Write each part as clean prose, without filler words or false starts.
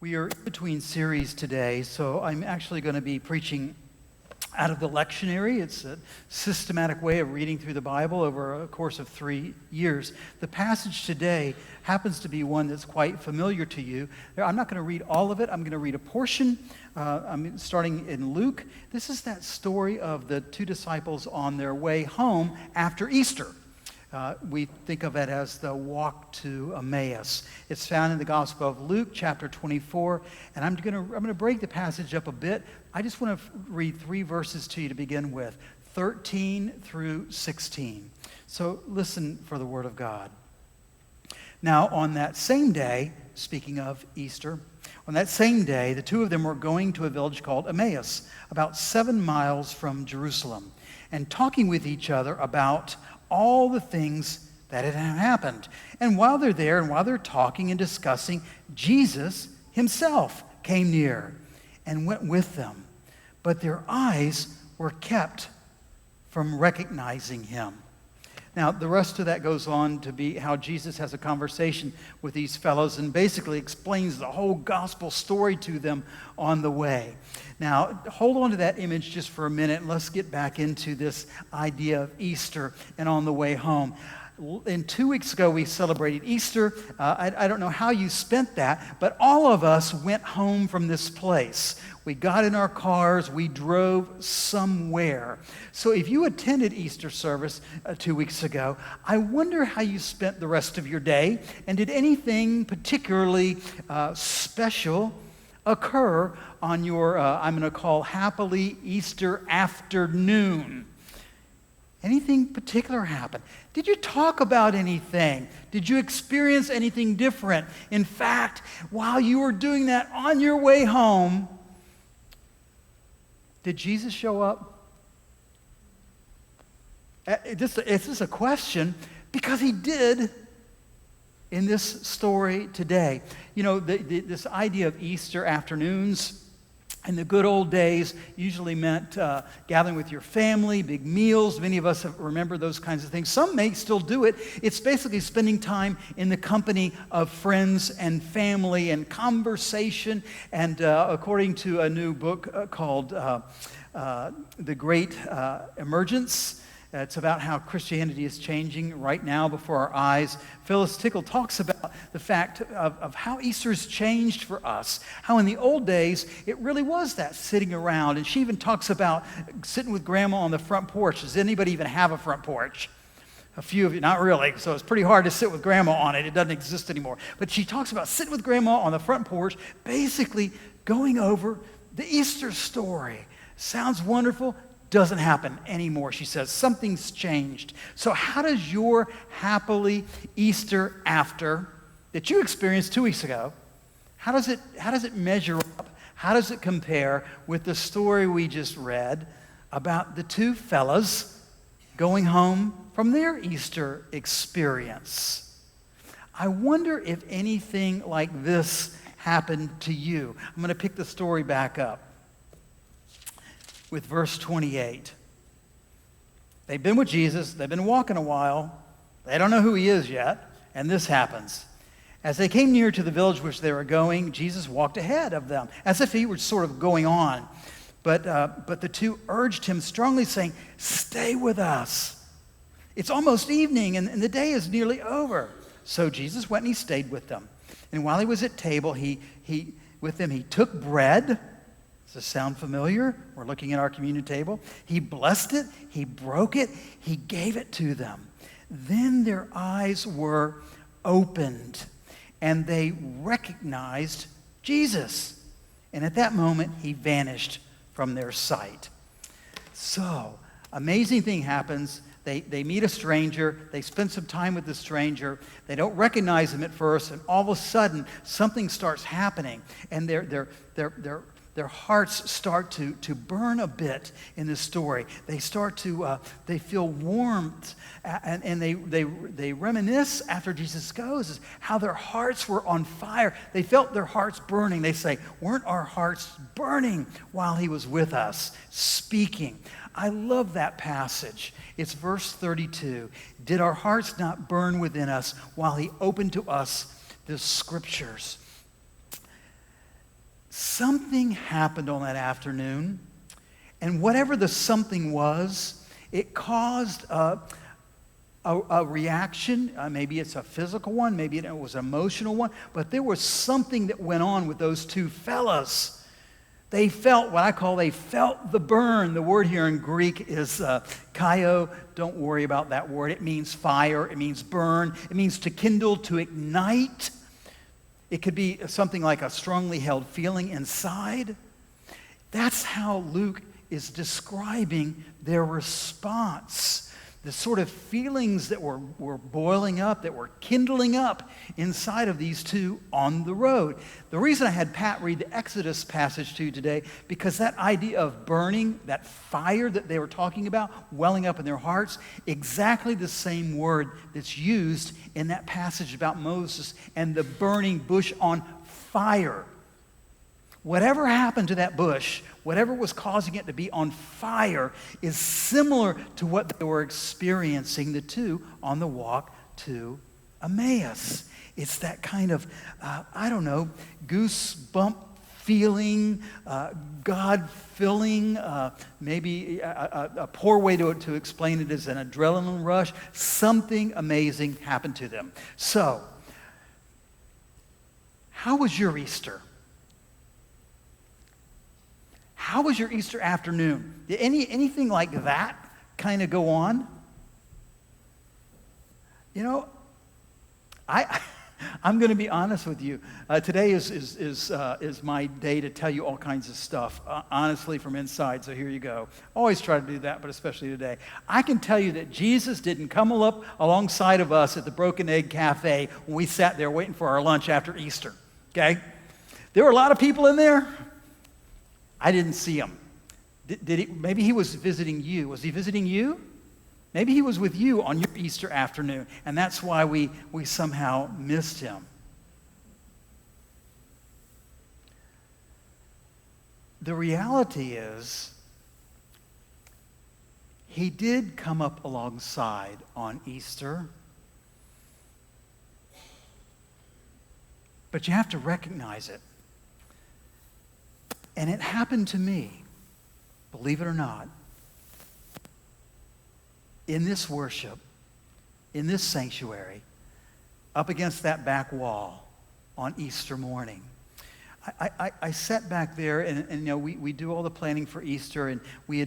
We are in between series today, so I'm actually going to be preaching out of the lectionary. It's a systematic way of reading through the Bible over a course of 3 years. The passage today happens to be one that's quite familiar to you. I'm not going to read all of it. I'm going to read a portion. I'm starting in Luke. This is that story of the two disciples on their way home after Easter. We think of it as the walk to Emmaus. It's found in the Gospel of Luke, chapter 24, and I'm going to break the passage up a bit. I just want to read 3 verses to you to begin with, 13 through 16. So listen for the word of God. Now, on that same day, speaking of Easter, on that same day, the two of them were going to a village called Emmaus, about 7 miles from Jerusalem, and talking with each other about all the things that had happened. And while they're there and while they're talking and discussing, Jesus himself came near and went with them. But their eyes were kept from recognizing him. Now, the rest of that goes on to be how Jesus has a conversation with these fellows and basically explains the whole gospel story to them on the way. Now, hold on to that image just for a minute, and let's get back into this idea of Easter and on the way home. 2 weeks ago, we celebrated Easter. I don't know how you spent that, but all of us went home from this place. We got in our cars. We drove somewhere. So if you attended Easter service 2 weeks ago, I wonder how you spent the rest of your day, and did anything particularly special occur on your, I'm going to call happily Easter afternoon? Anything particular happen? Did you talk about anything? Did you experience anything different? In fact, while you were doing that on your way home, did Jesus show up? It's just a question, because he did in this story today. You know, this idea of Easter afternoons in the good old days usually meant gathering with your family, big meals. Many of us remember those kinds of things. Some may still do it. It's basically spending time in the company of friends and family and conversation. And according to a new book called The Great Emergence, it's about how Christianity is changing right now before our eyes. Phyllis Tickle talks about the fact of how Easter's changed for us, how in the old days it really was that sitting around. And she even talks about sitting with grandma on the front porch. Does anybody even have a front porch? A few of you, not really, so it's pretty hard to sit with grandma on it. It doesn't exist anymore. But she talks about sitting with grandma on the front porch, basically going over the Easter story. Sounds wonderful. Doesn't happen anymore, she says. Something's changed. So how does your happily Easter after that you experienced 2 weeks ago, how does it measure up? How does it compare with the story we just read about the two fellas going home from their Easter experience? I wonder if anything like this happened to you. I'm going to pick the story back up with verse 28. They've been with Jesus. They've been walking a while. They don't know who he is yet. And this happens. As they came near to the village which they were going, Jesus walked ahead of them, as if he were sort of going on. But the two urged him strongly, saying, "Stay with us. It's almost evening, and the day is nearly over." So Jesus went and he stayed with them. And while he was at table, he took bread. Does this sound familiar? We're looking at our communion table. He blessed it, he broke it, he gave it to them. Then their eyes were opened, and they recognized Jesus. And at that moment, he vanished from their sight. So, amazing thing happens. They meet a stranger. They spend some time with the stranger. They don't recognize him at first, and all of a sudden, something starts happening, and their hearts start to burn a bit in this story. They start to, they feel warmth, and they reminisce after Jesus goes how their hearts were on fire. They felt their hearts burning. They say, "Weren't our hearts burning while he was with us, speaking?" I love that passage. It's verse 32. "Did our hearts not burn within us while he opened to us the scriptures?" something happened on that afternoon, and whatever the something was, it caused a reaction. Maybe it's a physical one, maybe it was an emotional one, but there was something that went on with those two fellas. They felt they felt the burn. The word here in Greek is kaio. Don't worry about that word. It means fire. It means burn. It means to kindle, to ignite. It could be something like a strongly held feeling inside. That's how Luke is describing their response. The sort of feelings that were boiling up, that were kindling up inside of these two on the road. The reason I had Pat read the Exodus passage to you today, because that idea of burning, that fire that they were talking about, welling up in their hearts, exactly the same word that's used in that passage about Moses and the burning bush on fire. Whatever happened to that bush, whatever was causing it to be on fire, is similar to what they were experiencing, the two, on the walk to Emmaus. It's that kind of, goosebump feeling, God-filling, maybe a poor way to explain it is an adrenaline rush. Something amazing happened to them. So, how was your Easter? How was your Easter afternoon? Did anything like that kind of go on? You know, I'm going to be honest with you. Today is my day to tell you all kinds of stuff, honestly, from inside. So here you go. Always try to do that, but especially today. I can tell you that Jesus didn't come up alongside of us at the Broken Egg Cafe when we sat there waiting for our lunch after Easter. Okay, there were a lot of people in there. I didn't see him. Did he? Maybe he was visiting you. Was he visiting you? Maybe he was with you on your Easter afternoon, and that's why we somehow missed him. The reality is, he did come up alongside on Easter, but you have to recognize it. And it happened to me, believe it or not, in this worship, in this sanctuary, up against that back wall on Easter morning. I sat back there, and you know, we do all the planning for Easter, and we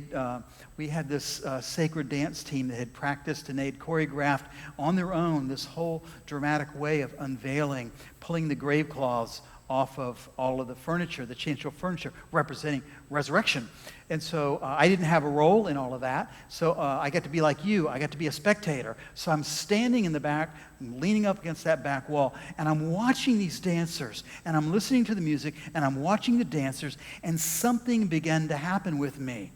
had this sacred dance team that had practiced, and they had choreographed on their own this whole dramatic way of unveiling, pulling the grave cloths off of all of the furniture, the chancel furniture, representing resurrection. And so I didn't have a role in all of that, so I got to be like you. I got to be a spectator. So I'm standing in the back, I'm leaning up against that back wall, and I'm watching these dancers, and I'm listening to the music, and I'm watching the dancers, and something began to happen with me.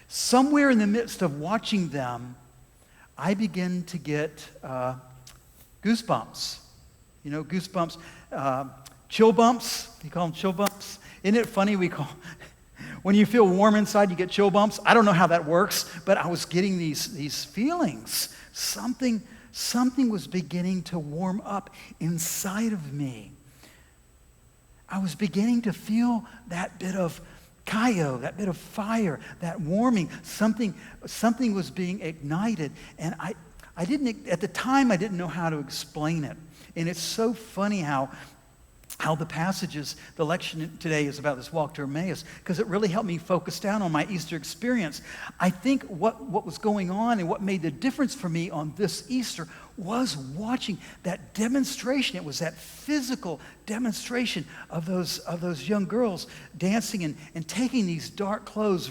Somewhere in the midst of watching them, I began to get goosebumps. You know, goosebumps. Chill bumps, you call them chill bumps. Isn't it funny when you feel warm inside, you get chill bumps? I don't know how that works, but I was getting these feelings. Something was beginning to warm up inside of me. I was beginning to feel that bit of kaio, that bit of fire, that warming. Something was being ignited, and I didn't, at the time, I didn't know how to explain it. And it's so funny how the passages, the lection today is about this walk to Emmaus, because it really helped me focus down on my Easter experience. I think what was going on and what made the difference for me on this Easter was watching that demonstration. It was that physical demonstration of those young girls dancing and taking these dark cloths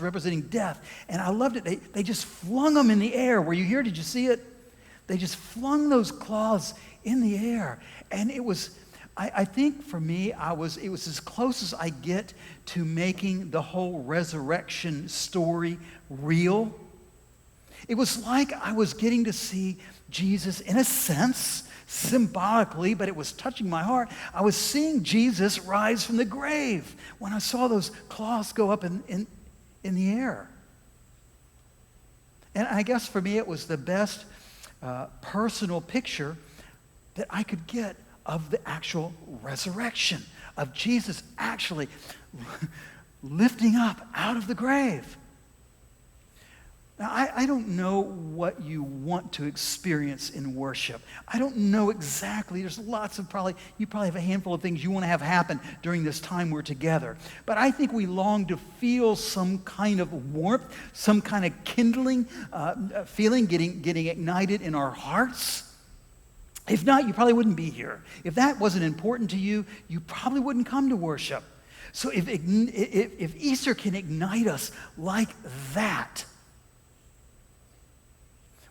representing death. And I loved it. They just flung them in the air. Were you here? Did you see it? They just flung those cloths in the air. And it was... I think for me, it was as close as I get to making the whole resurrection story real. It was like I was getting to see Jesus, in a sense, symbolically, but it was touching my heart. I was seeing Jesus rise from the grave when I saw those cloths go up in the air. And I guess for me, it was the best personal picture that I could get of the actual resurrection, of Jesus actually lifting up out of the grave. Now, I don't know what you want to experience in worship. I don't know exactly. There's lots of you probably have a handful of things you want to have happen during this time we're together. But I think we long to feel some kind of warmth, some kind of kindling feeling getting ignited in our hearts. If not, you probably wouldn't be here. If that wasn't important to you, you probably wouldn't come to worship. So if Easter can ignite us like that,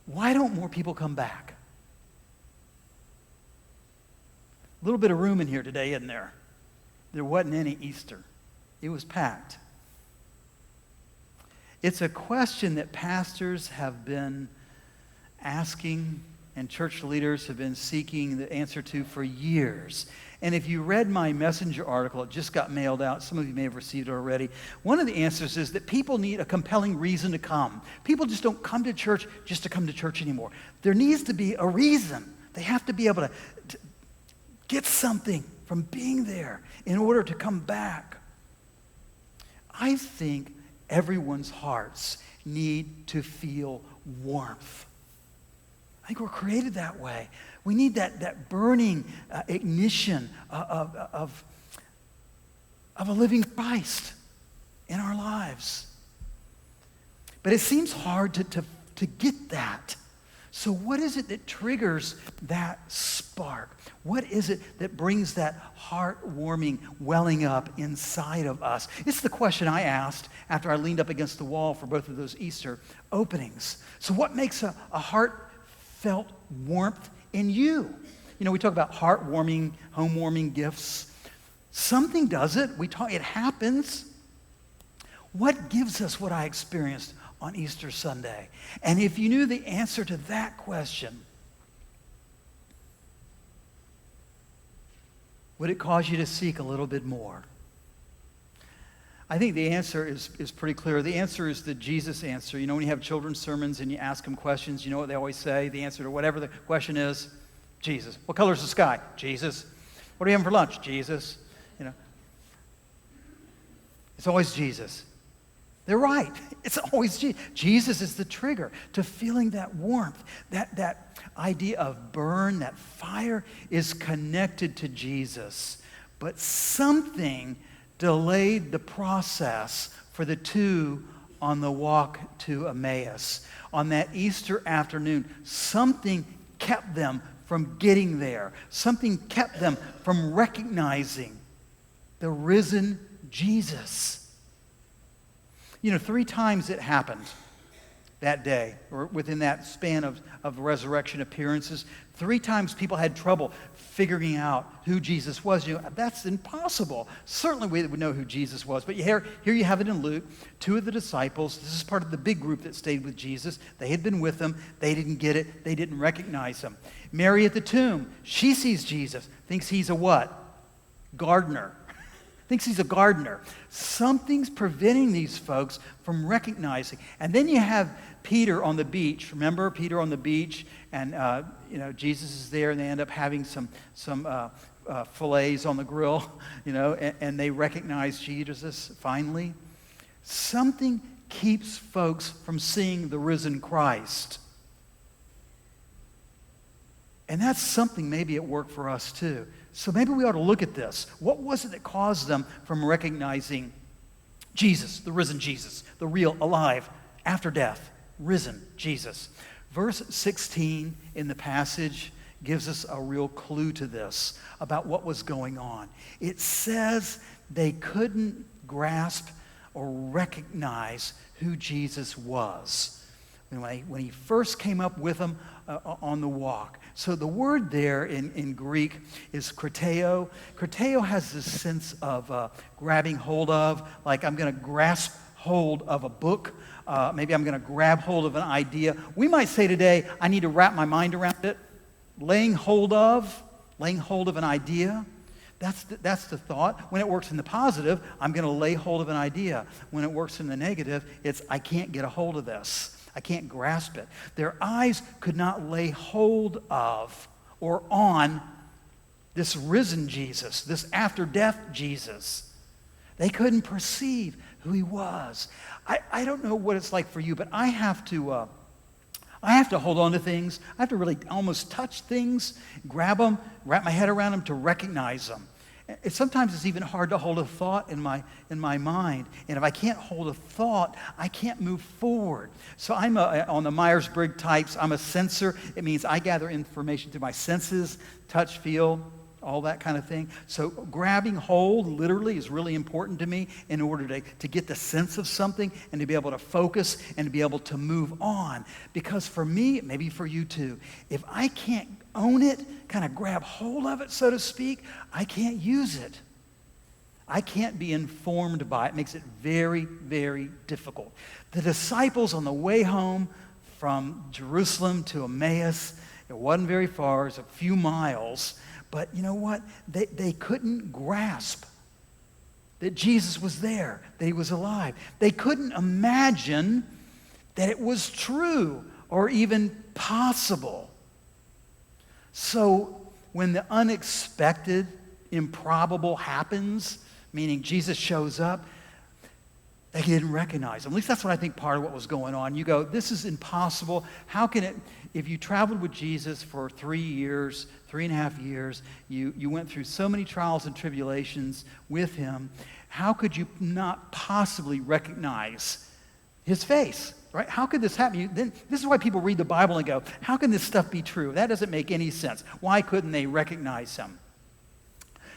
why don't more people come back? A little bit of room in here today, isn't there? There wasn't any Easter. It was packed. It's a question that pastors have been asking and church leaders have been seeking the answer to for years. And if you read my Messenger article, it just got mailed out. Some of you may have received it already. One of the answers is that people need a compelling reason to come. People just don't come to church just to come to church anymore. There needs to be a reason. They have to be able to get something from being there in order to come back. I think everyone's hearts need to feel warmth. I think we're created that way. We need that burning ignition of a living Christ in our lives. But it seems hard to get that. So what is it that triggers that spark? What is it that brings that heartwarming welling up inside of us? It's the question I asked after I leaned up against the wall for both of those Easter openings. So what makes a heartfelt warmth in you? You know, we talk about heartwarming, home-warming gifts. Something does it. It happens. What gives us what I experienced on Easter Sunday? And if you knew the answer to that question, would it cause you to seek a little bit more? I think the answer is pretty clear. The answer is the Jesus answer. You know, when you have children's sermons and you ask them questions, you know what they always say? The answer to whatever the question is, Jesus. What color is the sky? Jesus. What are you having for lunch? Jesus. You know, it's always Jesus. They're right. It's always Jesus. Jesus is the trigger to feeling that warmth. That idea of burn, that fire is connected to Jesus. But something delayed the process for the two on the walk to Emmaus. On that Easter afternoon, something kept them from getting there. Something kept them from recognizing the risen Jesus. You know, 3 times it happened that day, or within that span of resurrection appearances. 3 times people had trouble figuring out who Jesus was. You know, that's impossible. Certainly we would know who Jesus was. But here you have it in Luke. 2 of the disciples, this is part of the big group that stayed with Jesus. They had been with him. They didn't get it. They didn't recognize him. Mary at the tomb, she sees Jesus, thinks he's a what? Gardener. Thinks he's a gardener. Something's preventing these folks from recognizing. And then you have Peter on the beach. Remember Peter on the beach? And Jesus is there, and they end up having some fillets on the grill, and they recognize Jesus finally. Something keeps folks from seeing the risen Christ. And that's something maybe at work for us too. So maybe we ought to look at this. What was it that caused them from recognizing Jesus, the risen Jesus, the real, alive, after death, risen Jesus? Verse 16 in the passage gives us a real clue to this about what was going on. It says they couldn't grasp or recognize who Jesus was when he first came up with them on the walk. So the word there in Greek is krateo. Krateo has this sense of grabbing hold of, like I'm going to grasp hold of a book. Maybe I'm going to grab hold of an idea. We might say today, I need to wrap my mind around it. Laying hold of an idea. That's the thought. When it works in the positive, I'm going to lay hold of an idea. When it works in the negative, it's I can't get a hold of this. I can't grasp it. Their eyes could not lay hold of or on this risen Jesus, this after-death Jesus. They couldn't perceive who he was. I don't know what it's like for you, but I have to hold on to things. I have to really almost touch things, grab them, wrap my head around them to recognize them. Sometimes it's even hard to hold a thought in my mind. And if I can't hold a thought, I can't move forward. So I'm on the Myers-Briggs types. I'm a sensor. It means I gather information through my senses, touch, feel, all that kind of thing. So grabbing hold literally is really important to me in order to get the sense of something and to be able to focus and to be able to move on. Because for me, maybe for you too, if I can't own it, kind of grab hold of it, so to speak, I can't use it. I can't be informed by it. It makes it very, very difficult. The disciples on the way home from Jerusalem to Emmaus, it wasn't very far, it was a few miles, but you know what? They couldn't grasp that Jesus was there, that he was alive. They couldn't imagine that it was true or even possible. So when the unexpected, improbable happens, meaning Jesus shows up, they didn't recognize him. At least that's what I think part of what was going on. You go, this is impossible. How can it, if you traveled with Jesus for 3 years, 3.5 years, you went through so many trials and tribulations with him, how could you not possibly recognize his face? Right? How could this happen? This is why people read the Bible and go, how can this stuff be true? That doesn't make any sense. Why couldn't they recognize him?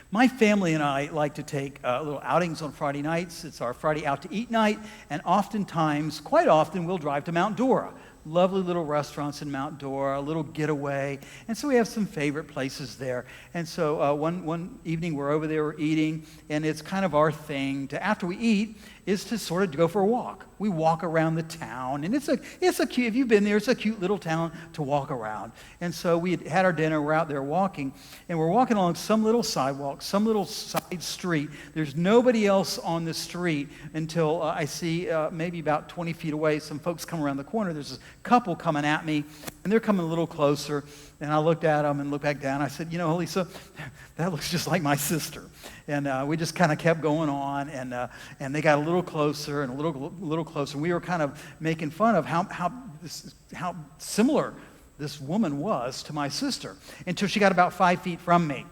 My family and I like to take little outings on Friday nights. It's our Friday out to eat night, and oftentimes, quite often, we'll drive to Mount Dora. Lovely little restaurants in Mount Dora, a little getaway, and so we have some favorite places there. And so one evening we're over there, we're eating, and it's kind of our thing to, after we eat, is to sort of go for a walk. We walk around the town, and it's a cute, if you've been there, it's a cute little town to walk around. And so we had our dinner, we're out there walking, and we're walking along some little sidewalk, some little side street. There's nobody else on the street until I see maybe about 20 feet away, some folks come around the corner. There's a couple coming at me, and they're coming a little closer. And I looked at them and looked back down. I said, you know, Lisa, that looks just like my sister. And we just kind of kept going on, and they got a little closer and a little closer. We were kind of making fun of how similar this woman was to my sister until she got about 5 feet from me.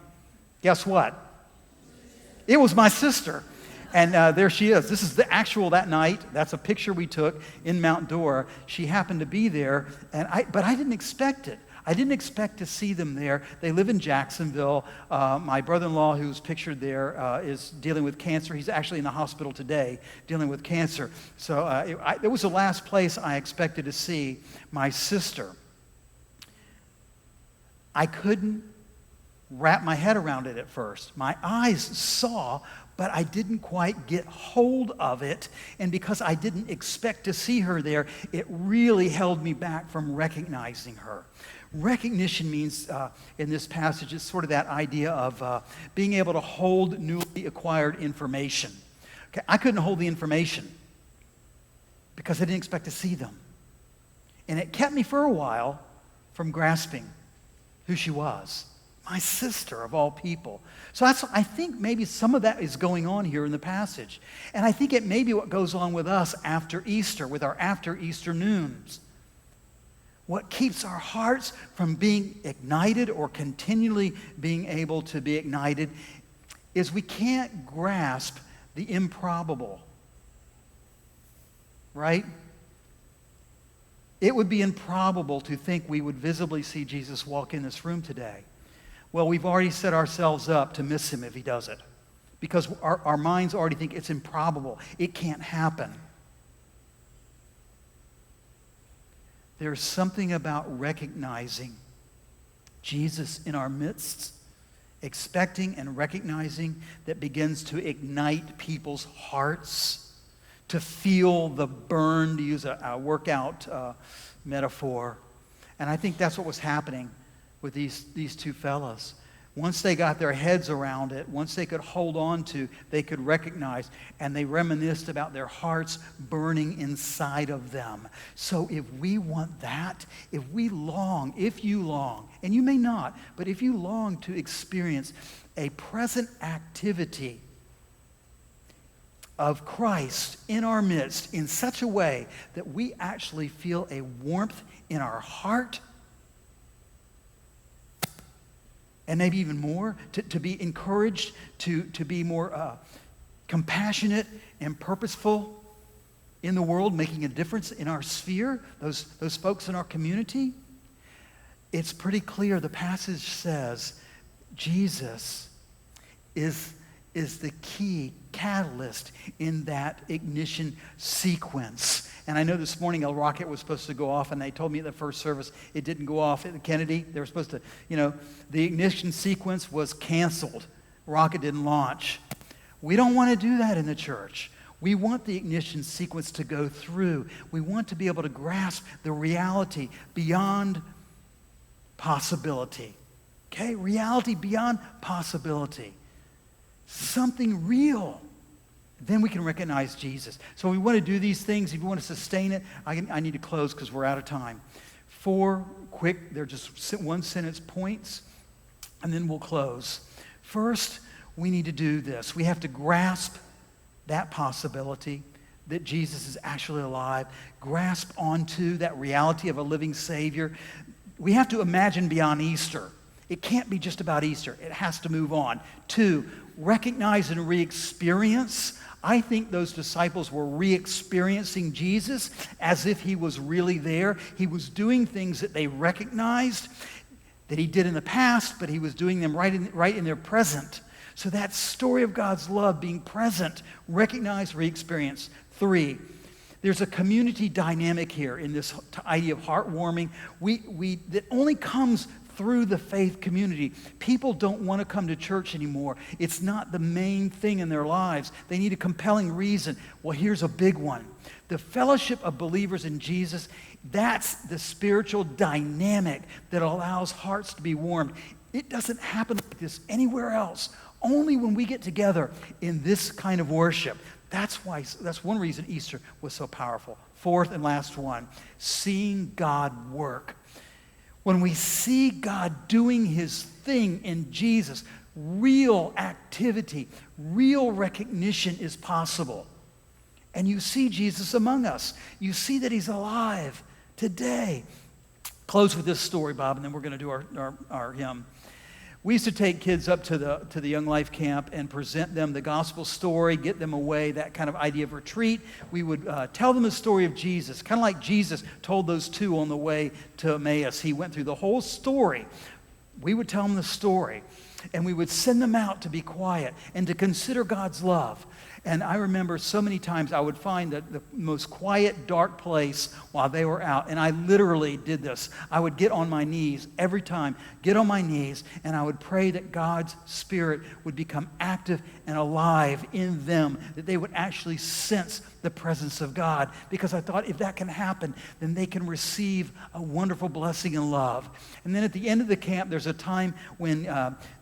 Guess what? It was my sister. And there she is. This is the actual that night. That's a picture we took in Mount Dora. She happened to be there, but I didn't expect it. I didn't expect to see them there. They live in Jacksonville. My brother-in-law, who's pictured there, is dealing with cancer. He's actually in the hospital today dealing with cancer. So it was the last place I expected to see my sister. I couldn't wrap my head around it at first. My eyes saw, but I didn't quite get hold of it. And because I didn't expect to see her there, it really held me back from recognizing her. Recognition means, in this passage, it's sort of that idea of being able to hold newly acquired information. Okay, I couldn't hold the information because I didn't expect to see them. And it kept me for a while from grasping who she was. My sister, of all people. So I think maybe some of that is going on here in the passage. And I think it may be what goes on with us after Easter, with our after Easter noons. What keeps our hearts from being ignited or continually being able to be ignited is we can't grasp the improbable. Right? It would be improbable to think we would visibly see Jesus walk in this room today. Well, we've already set ourselves up to miss him if he does it, because our minds already think it's improbable. It can't happen. There's something about recognizing Jesus in our midst, expecting and recognizing, that begins to ignite people's hearts, to feel the burn, to use a workout metaphor. And I think that's what was happening with these two fellas. once they got their heads around it, once they could hold on to, they could recognize, and they reminisced about their hearts burning inside of them. So if we want that, if you long, and you may not, but if you long to experience a present activity of Christ in our midst in such a way that we actually feel a warmth in our heart, and maybe even more, to be encouraged, to be more compassionate and purposeful in the world, making a difference in our sphere, those folks in our community. It's pretty clear. The passage says Jesus is the key catalyst in that ignition sequence. And I know this morning a rocket was supposed to go off, and they told me at the first service it didn't go off at Kennedy. They were supposed to, the ignition sequence was canceled. Rocket didn't launch. We don't want to do that in the church. We want the ignition sequence to go through. We want to be able to grasp the reality beyond possibility. Okay? Reality beyond possibility. Something real. Then we can recognize Jesus. So we want to do these things. If you want to sustain it, I need to close because we're out of time. 4 quick, they're just one-sentence points, and then we'll close. First, we need to do this. We have to grasp that possibility that Jesus is actually alive, grasp onto that reality of a living Savior. We have to imagine beyond Easter. It can't be just about Easter. It has to move on. 2, recognize and re-experience. I think those disciples were re-experiencing Jesus as if he was really there. He was doing things that they recognized that he did in the past, but he was doing them right in their present. So that story of God's love being present, recognize, re-experience. 3, there's a community dynamic here in this idea of heartwarming that only comes through the faith community. People don't want to come to church anymore. It's not the main thing in their lives. They need a compelling reason. Well, here's a big one. The fellowship of believers in Jesus, that's the spiritual dynamic that allows hearts to be warmed. It doesn't happen like this anywhere else. Only when we get together in this kind of worship. That's one reason Easter was so powerful. 4th and last one, seeing God work. When we see God doing his thing in Jesus, real activity, real recognition is possible. And you see Jesus among us. You see that he's alive today. Close with this story, Bob, and then we're going to do our hymn. We used to take kids up to the Young Life Camp and present them the gospel story, get them away, that kind of idea of retreat. We would tell them the story of Jesus, kind of like Jesus told those 2 on the way to Emmaus. He went through the whole story. We would tell them the story, and we would send them out to be quiet and to consider God's love. And I remember so many times I would find the most quiet, dark place while they were out. And I literally did this. I would get on my knees every time, get on my knees, and I would pray that God's Spirit would become active and alive in them, that they would actually sense the presence of God. Because I thought if that can happen, then they can receive a wonderful blessing and love. And then at the end of the camp, there's a time when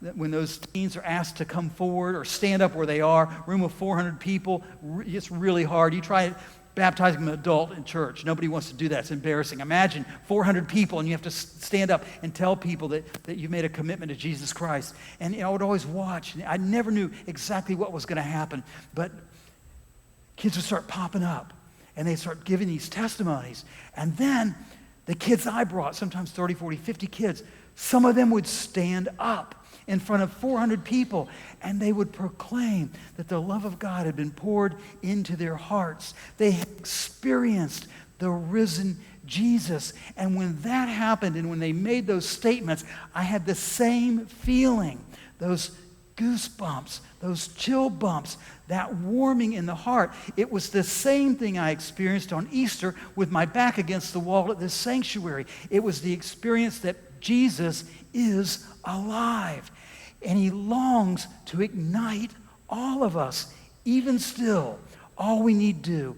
those teens are asked to come forward or stand up where they are, room of 400 people. It's really hard. You try baptizing an adult in church. Nobody wants to do that. It's embarrassing. Imagine 400 people and you have to stand up and tell people that you've made a commitment to Jesus Christ. And I would always watch. I never knew exactly what was going to happen, but kids would start popping up and they'd start giving these testimonies. And then the kids I brought, sometimes 30, 40, 50 kids, some of them would stand up in front of 400 people, and they would proclaim that the love of God had been poured into their hearts. They had experienced the risen Jesus. And when that happened, and when they made those statements, I had the same feeling, those goosebumps, those chill bumps, that warming in the heart. It was the same thing I experienced on Easter with my back against the wall at this sanctuary. It was the experience that Jesus is alive, and he longs to ignite all of us. Even still, all we need to do,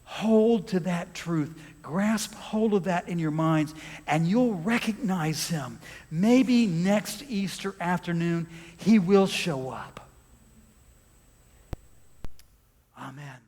hold to that truth. Grasp hold of that in your minds, and you'll recognize him. Maybe next Easter afternoon, he will show up. Amen.